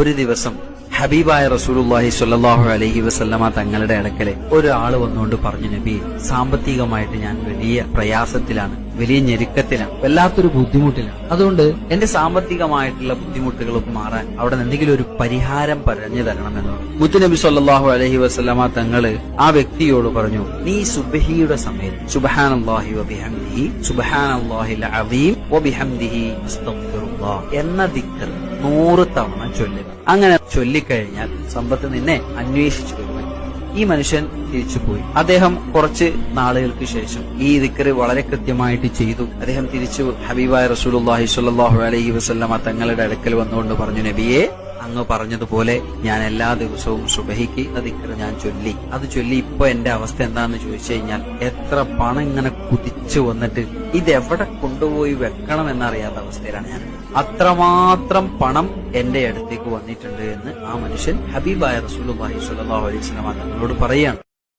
ഒരു ദിവസം ഹബീബായ റസൂലുള്ളാഹി സ്വല്ലല്ലാഹു അലൈഹി വസല്ലമ തങ്ങളുടെ അടുക്കലെ ഒരാള് വന്നുകൊണ്ട് പറഞ്ഞു, നബി, സാമ്പത്തികമായിട്ട് ഞാൻ വലിയ പ്രയാസത്തിലാണ്, വലിയ ഞെരുക്കത്തിലാണ്, വല്ലാത്തൊരു ബുദ്ധിമുട്ടിലാണ്. അതുകൊണ്ട് എന്റെ സാമ്പത്തികമായിട്ടുള്ള ബുദ്ധിമുട്ടുകളൊക്കെ മാറാൻ അവിടെ എന്തെങ്കിലും ഒരു പരിഹാരം പറഞ്ഞു തരണമെന്ന് മുത്തുനബി സ്വല്ലല്ലാഹു അലൈഹി വസല്ലമ തങ്ങള് ആ വ്യക്തിയോട് പറഞ്ഞു, നീ സുബ്ഹിയുടെ സമയത്ത് സുബ്ഹാനല്ലാഹി വബിഹംദിഹി സുബ്ഹാനല്ലാഹിൽ അസീം വബിഹംദിഹി അസ്തഗ്ഫിറുല്ലാഹ് എന്ന ദിക്ർ 100 തവണ ചൊല്ലുക. അങ്ങനെ ചൊല്ലിക്കഴിഞ്ഞാൽ സമ്പത്ത് നിന്നെ അന്വേഷിച്ചു വരുമെന്ന്. ഈ മനുഷ്യൻ തിരിച്ചുപോയി. അദ്ദേഹം കുറച്ച് നാളുകൾക്ക് ശേഷം ഈ ദിക്ർ വളരെ കൃത്യമായിട്ട് ചെയ്തു. അദ്ദേഹം തിരിച്ചു ഹബീബായ റസൂലുള്ളാഹി സ്വല്ലല്ലാഹു അലൈഹി വസല്ലമ തങ്ങളുടെ അടുക്കൽ വന്നുകൊണ്ട് പറഞ്ഞു, നബിയെ, അങ്ങ് പറഞ്ഞതുപോലെ ഞാൻ എല്ലാ ദിവസവും സുബഹിക്ക് ദിക്ർ ഞാൻ ചൊല്ലി. അത് ചൊല്ലി ഇപ്പൊ എന്റെ അവസ്ഥ എന്താന്ന് ചോദിച്ചു കഴിഞ്ഞാൽ എത്ര പണം ഇങ്ങനെ കുതിച്ചു വന്നിട്ട് ഇതെവിടെ കൊണ്ടുപോയി വെക്കണം എന്നറിയാത്ത അവസ്ഥയിലാണ് ഞാൻ. അത്രമാത്രം പണം എന്റെ അടുത്തേക്ക് വന്നിട്ടുണ്ട് എന്ന് ആ മനുഷ്യൻ ഹബീബായ റസൂലുള്ളാഹി സ്വല്ലല്ലാഹു അലൈഹി വസല്ലമ തങ്ങളോട് പറയാണ്.